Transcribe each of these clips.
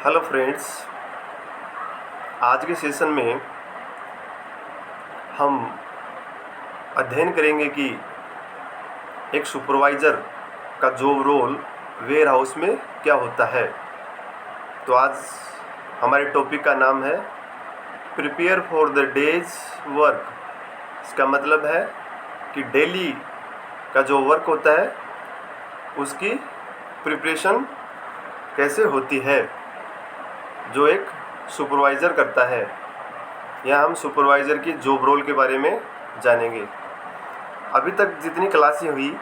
Hello friends, आज के session में हम अध्ययन करेंगे कि एक सुपरवाइज़र का जॉब रोल वेयर हाउस में क्या होता है। तो आज हमारे टॉपिक का नाम है prepare for the days work. इसका मतलब है कि डेली का जो वर्क होता है उसकी प्रिपरेशन कैसे होती है, जो एक सुपरवाइज़र करता है। यहाँ हम सुपरवाइज़र की जॉब रोल के बारे में जानेंगे। अभी तक जितनी क्लासें हुई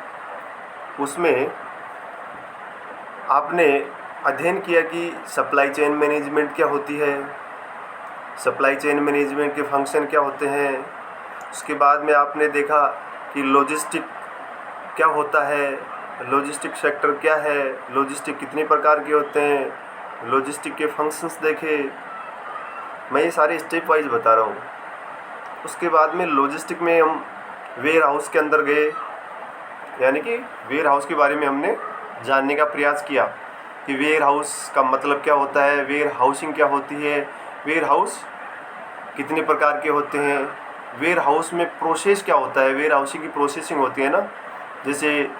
उसमें आपने अध्ययन किया कि सप्लाई चेन मैनेजमेंट क्या होती है, सप्लाई चेन मैनेजमेंट के फंक्शन क्या होते हैं। उसके बाद में आपने देखा कि लॉजिस्टिक क्या होता है, लॉजिस्टिक सेक्टर क्या है, लॉजिस्टिक कितने प्रकार के होते हैं, लॉजिस्टिक के फंक्शंस देखे। मैं ये सारे स्टेप वाइज बता रहा हूँ। उसके बाद में लॉजिस्टिक में हम वेयर हाउस के अंदर गए, यानी कि वेयर हाउस के बारे में हमने जानने का प्रयास किया कि वेयर हाउस का मतलब क्या होता है, वेयर हाउसिंग क्या होती है, वेयर हाउस कितने प्रकार के होते हैं, वेयर हाउस में प्रोसेस क्या होता है। वेयर हाउसिंग की प्रोसेसिंग होती है ना, जैसे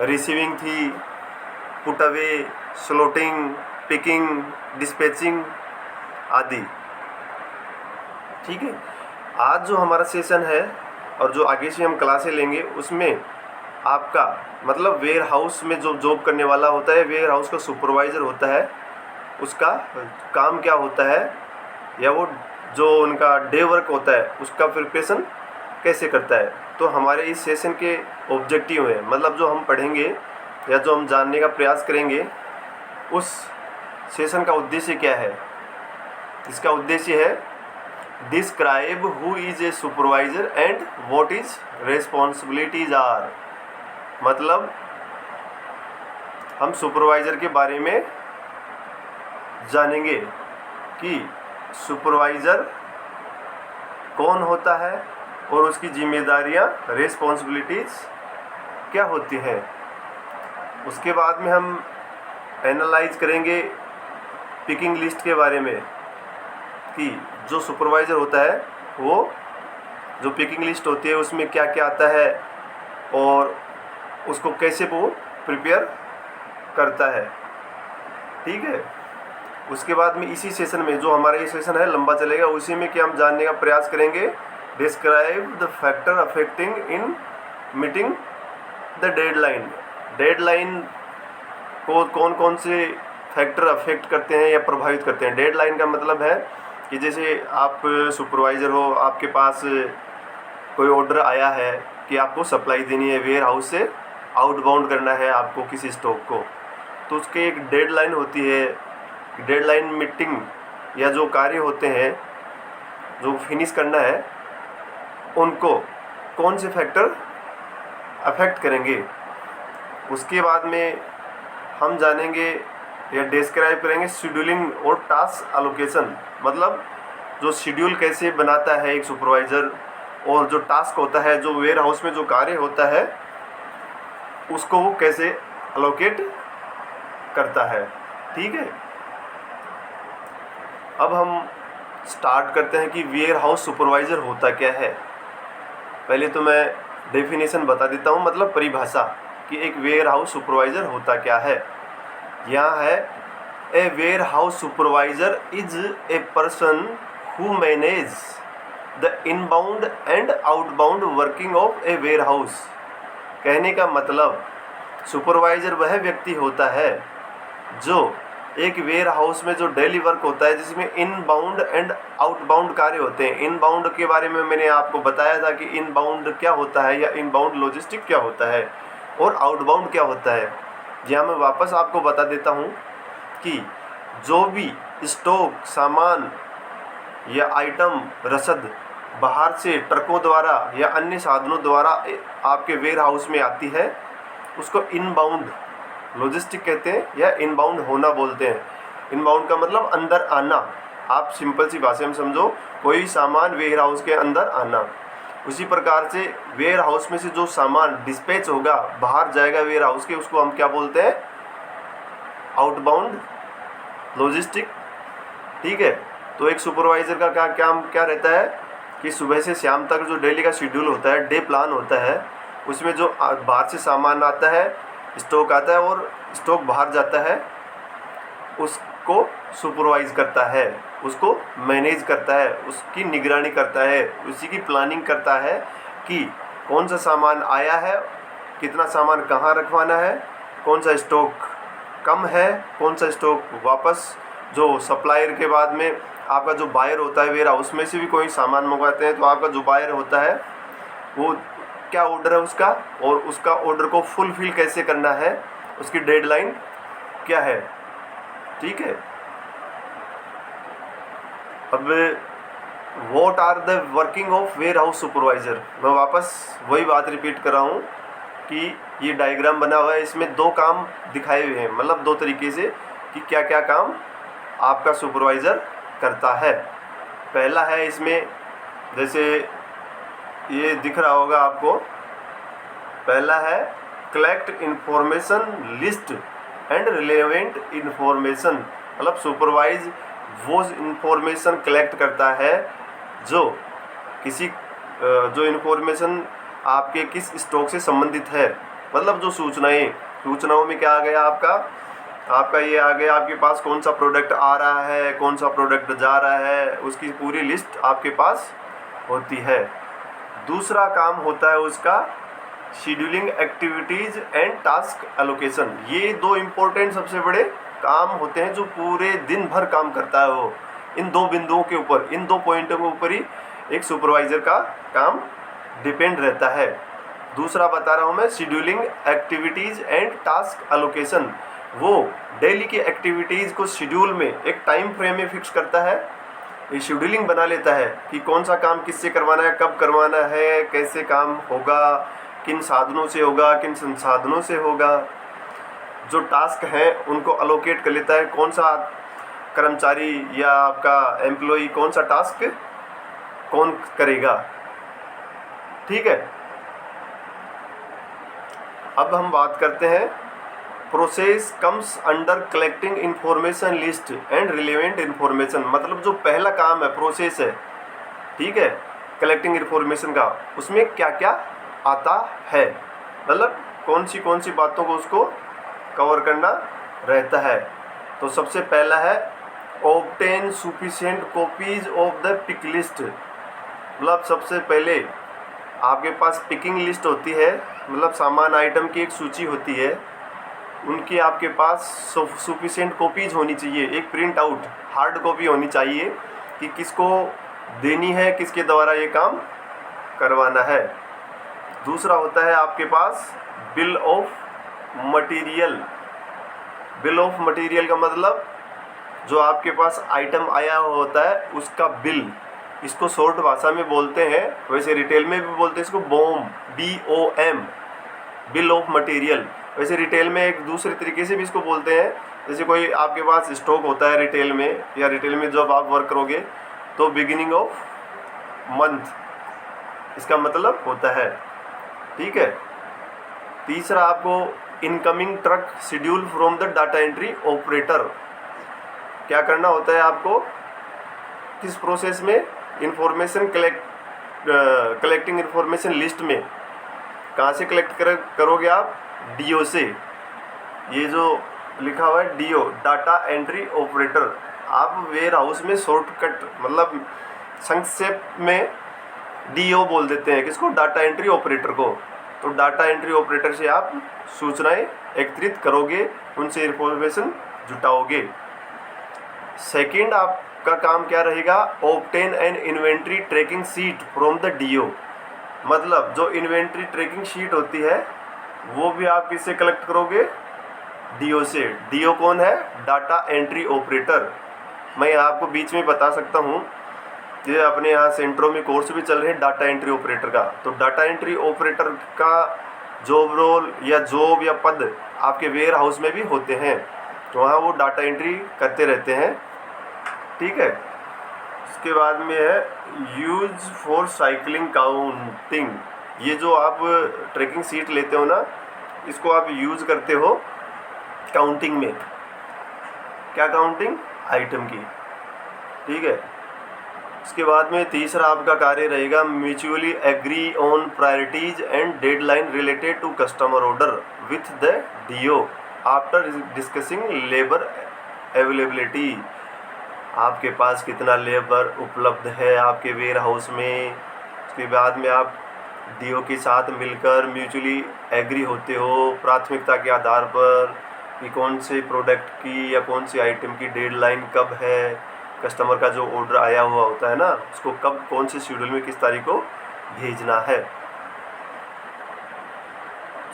रिसीविंग थी, put away, slotting, picking, dispatching आदि। ठीक है, आज जो हमारा सेशन है और जो आगे से हम क्लासें लेंगे उसमें आपका मतलब वेयर हाउस में जो जॉब करने वाला होता है, वेयर हाउस का सुपरवाइज़र होता है, उसका काम क्या होता है, या वो जो उनका डे वर्क होता है उसका प्रिपरेशन कैसे करता है। तो हमारे इस सेशन के ऑब्जेक्टिव हैं, मतलब जो हम पढ़ेंगे या जो हम जानने का प्रयास करेंगे उस सेशन का उद्देश्य क्या है। इसका उद्देश्य है describe who is a supervisor and what is responsibilities are. मतलब हम सुपरवाइजर के बारे में जानेंगे कि सुपरवाइजर कौन होता है और उसकी जिम्मेदारियां, रेस्पॉन्सिबिलिटीज क्या होती हैं। उसके बाद में हम एनालाइज करेंगे पिकिंग लिस्ट के बारे में कि जो सुपरवाइज़र होता है वो जो पिकिंग लिस्ट होती है उसमें क्या क्या आता है और उसको कैसे वो प्रिपेयर करता है। ठीक है, उसके बाद में इसी सेशन में जो हमारा ये सेशन है लंबा चलेगा, उसी में कि हम जानने का प्रयास करेंगे describe the factor affecting in meeting the deadline. Deadline को कौन कौन से फैक्टर अफेक्ट करते हैं या प्रभावित करते हैं। डेडलाइन का मतलब है कि जैसे आप सुपरवाइज़र हो, आपके पास कोई ऑर्डर आया है कि आपको सप्लाई देनी है, वेयर हाउस से आउटबाउंड करना है आपको किसी स्टॉक को, तो उसके एक डेडलाइन होती है। डेडलाइन मीटिंग या जो कार्य होते हैं जो फिनिश करना है उनको कौन से फैक्टर अफेक्ट करेंगे। उसके बाद में हम जानेंगे या डिस्क्राइब करेंगे शेड्यूलिंग और टास्क एलोकेशन। मतलब जो शेड्यूल कैसे बनाता है एक सुपरवाइज़र, और जो टास्क होता है, जो वेयर हाउस में जो कार्य होता है उसको वो कैसे एलोकेट करता है। ठीक है, अब हम स्टार्ट करते हैं कि वेयर हाउस सुपरवाइज़र होता क्या है। पहले तो मैं डेफिनेशन बता देता हूँ, मतलब परिभाषा कि एक वेयर हाउस सुपरवाइज़र होता क्या है। यहाँ है a warehouse supervisor is a person who manage the inbound and outbound working of a warehouse. कहने का मतलब सुपरवाइज़र वह व्यक्ति होता है जो एक वेयर हाउस में जो डेली वर्क होता है, जिसमें इनबाउंड एंड आउटबाउंड कार्य होते हैं। इनबाउंड के बारे में मैंने आपको बताया था कि इनबाउंड क्या होता है या इनबाउंड लॉजिस्टिक क्या होता है और आउटबाउंड क्या होता है। यहाँ मैं वापस आपको बता देता हूँ कि जो भी स्टॉक, सामान या आइटम, रसद बाहर से ट्रकों द्वारा या अन्य साधनों द्वारा आपके वेयर हाउस में आती है उसको इनबाउंड लॉजिस्टिक कहते हैं या इनबाउंड होना बोलते हैं। इनबाउंड का मतलब अंदर आना। आप सिंपल सी भाषा में समझो, कोई सामान वेयर हाउस के अंदर आना। उसी प्रकार से वेयर हाउस में से जो सामान डिस्पैच होगा, बाहर जाएगा वेयर हाउस के, उसको हम क्या बोलते हैं, आउटबाउंड लॉजिस्टिक, ठीक है। तो एक सुपरवाइज़र का काम क्या रहता है कि सुबह से शाम तक जो डेली का शेड्यूल होता है, डे प्लान होता है, उसमें जो बाहर से सामान आता है, स्टॉक आता है और स्टॉक बाहर जाता है, उसको सुपरवाइज़ करता है, उसको मैनेज करता है, उसकी निगरानी करता है, उसी की प्लानिंग करता है कि कौन सा सामान आया है, कितना सामान कहाँ रखवाना है, कौन सा स्टॉक कम है, कौन सा स्टॉक वापस जो सप्लायर के बाद में आपका जो बायर होता है वेयर हाउस में से भी कोई सामान मंगवाते हैं, तो आपका जो बायर होता है वो क्या ऑर्डर है उसका, और उसका ऑर्डर को फुलफिल कैसे करना है, उसकी डेडलाइन क्या है, ठीक है। अब what are the working of warehouse supervisor, मैं वापस वही बात रिपीट कर रहा हूँ कि ये डायग्राम बना हुआ है, इसमें दो काम दिखाए हुए हैं, मतलब दो तरीके से कि क्या क्या काम आपका सुपरवाइज़र करता है। पहला है इसमें, जैसे ये दिख रहा होगा आपको, पहला है collect information list and relevant information, मतलब सुपरवाइज वो इंफॉर्मेशन कलेक्ट करता है जो किसी जो इंफॉर्मेशन आपके किस स्टॉक से संबंधित है, मतलब जो सूचनाओं में क्या आ गया आपका ये आ गया, आपके पास कौन सा प्रोडक्ट आ रहा है, कौन सा प्रोडक्ट जा रहा है, उसकी पूरी लिस्ट आपके पास होती है। दूसरा काम होता है उसका scheduling activities and task allocation. ये दो इम्पोर्टेंट सबसे बड़े काम होते हैं जो पूरे दिन भर काम करता है वो, इन दो बिंदुओं के ऊपर, इन दो पॉइंटों के ऊपर ही एक सुपरवाइज़र का काम डिपेंड रहता है। दूसरा बता रहा हूँ मैं, scheduling activities and task allocation, वो डेली की एक्टिविटीज़ को शेड्यूल में एक टाइम फ्रेम में फिक्स करता है, ये शेड्यूलिंग बना लेता है कि कौन सा काम किससे करवाना है, कब करवाना है, कैसे काम होगा, किन साधनों से होगा, किन संसाधनों से होगा। जो टास्क हैं उनको अलोकेट कर लेता है, कौन सा कर्मचारी या आपका एम्प्लॉई कौन सा टास्क कौन करेगा, ठीक है। अब हम बात करते हैं process comes under collecting information list and relevant information, मतलब जो पहला काम है प्रोसेस है, ठीक है, कलेक्टिंग इंफॉर्मेशन का, उसमें क्या क्या आता है, मतलब कौन सी बातों को उसको कवर करना रहता है। तो सबसे पहला है obtain sufficient copies of the pick list, मतलब सबसे पहले आपके पास पिकिंग लिस्ट होती है, मतलब सामान आइटम की एक सूची होती है, उनकी आपके पास सफिशिएंट कॉपीज होनी चाहिए, एक प्रिंट आउट हार्ड कॉपी होनी चाहिए कि किसको देनी है, किसके द्वारा ये काम करवाना है। दूसरा होता है आपके पास bill of material. Bill of material का मतलब जो आपके पास आइटम आया होता है उसका बिल, इसको शॉर्ट भाषा में बोलते हैं, वैसे रिटेल में भी बोलते हैं इसको BOM, BOM, bill of material. वैसे रिटेल में एक दूसरे तरीके से भी इसको बोलते हैं, जैसे कोई आपके पास स्टॉक होता है रिटेल में, या रिटेल में जब आप वर्क करोगे तो बिगिनिंग ऑफ मंथ इसका मतलब होता है, ठीक है। तीसरा आपको incoming truck schedule from the data entry operator, क्या करना होता है आपको किस प्रोसेस में, इंफॉर्मेशन कलेक्टिंग इंफॉर्मेशन लिस्ट में कहाँ से कलेक्ट करोगे आप, DO से, ये जो लिखा हुआ है DO, डाटा एंट्री ऑपरेटर। आप वेयर हाउस में शॉर्टकट मतलब संक्षेप में DO बोल देते हैं, किसको, डाटा एंट्री ऑपरेटर को। तो डाटा एंट्री ऑपरेटर से आप सूचनाएं एकत्रित करोगे, उनसे इंफॉर्मेशन जुटाओगे। सेकंड आपका काम क्या रहेगा, obtain an inventory tracking sheet from the DO, मतलब जो इन्वेंट्री ट्रैकिंग शीट होती है वो भी आप किससे कलेक्ट करोगे, DO से। DO कौन है, डाटा एंट्री ऑपरेटर। मैं आपको बीच में बता सकता हूँ, ये अपने यहाँ सेंटरों में कोर्स भी चल रहे हैं डाटा एंट्री ऑपरेटर का। तो डाटा एंट्री ऑपरेटर का जॉब रोल या जॉब या पद आपके वेयर हाउस में भी होते हैं, तो वहाँ वो डाटा एंट्री करते रहते हैं, ठीक है। उसके बाद में है यूज फॉर साइकिलिंग काउंटिंग, ये जो आप ट्रैकिंग शीट लेते हो ना, इसको आप यूज़ करते हो काउंटिंग में, क्या काउंटिंग, आइटम की। ठीक है। इसके बाद में तीसरा आपका कार्य रहेगा mutually agree on priorities and deadline related to customer order with the DO after discussing labour availability. आपके पास कितना लेबर उपलब्ध है आपके वेयर हाउस में, उसके बाद में आप डीओ के साथ मिलकर म्यूचुअली एग्री होते हो प्राथमिकता के आधार पर कि कौन से प्रोडक्ट की या कौन सी आइटम की डेडलाइन कब है, कस्टमर का जो ऑर्डर आया हुआ होता है ना उसको कब कौन से शेड्यूल में किस तारीख को भेजना है।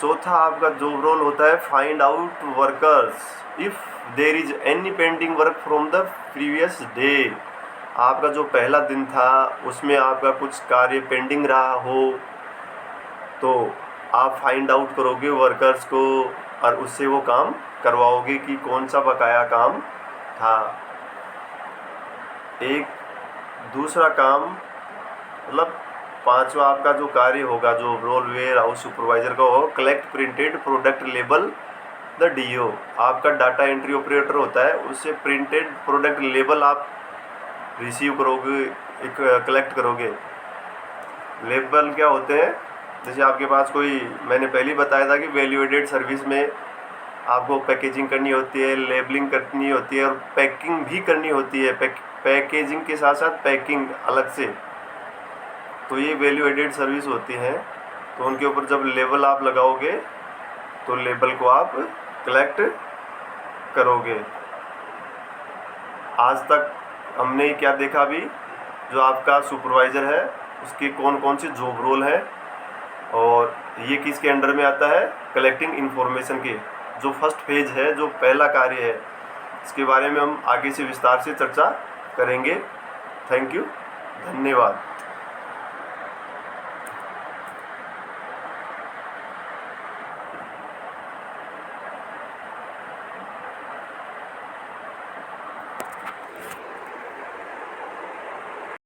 चौथा आपका जॉब रोल होता है find out workers if there is any pending work from the previous day. आपका जो पहला दिन था उसमें आपका कुछ कार्य पेंडिंग रहा हो तो आप फाइंड आउट करोगे वर्कर्स को और उससे वो काम करवाओगे कि कौन सा बकाया काम था। एक दूसरा काम मतलब पांचवा आपका जो कार्य होगा जो रोल वेयर हाउस सुपरवाइजर का हो, collect printed product label the DO. आपका डाटा एंट्री ऑपरेटर होता है, उससे प्रिंटेड प्रोडक्ट लेबल आप रिसीव करोगे, एक कलेक्ट करोगे। लेबल क्या होते हैं, जैसे आपके पास कोई, मैंने पहले ही बताया था कि वैल्यू एडेड सर्विस में आपको पैकेजिंग करनी होती है, लेबलिंग करनी होती है और पैकिंग भी करनी होती है। पैकेजिंग के साथ साथ पैकिंग अलग से, तो ये वैल्यू एडेड सर्विस होती है। तो उनके ऊपर जब लेबल आप लगाओगे तो लेबल को आप कलेक्ट करोगे। आज तक हमने क्या देखा, अभी जो आपका सुपरवाइज़र है उसके कौन कौन से जॉब रोल हैं और ये किसके अंडर में आता है, कलेक्टिंग इन्फॉर्मेशन के। जो फर्स्ट फेज है, जो पहला कार्य है, इसके बारे में हम आगे से विस्तार से चर्चा करेंगे। थैंक यू, धन्यवाद।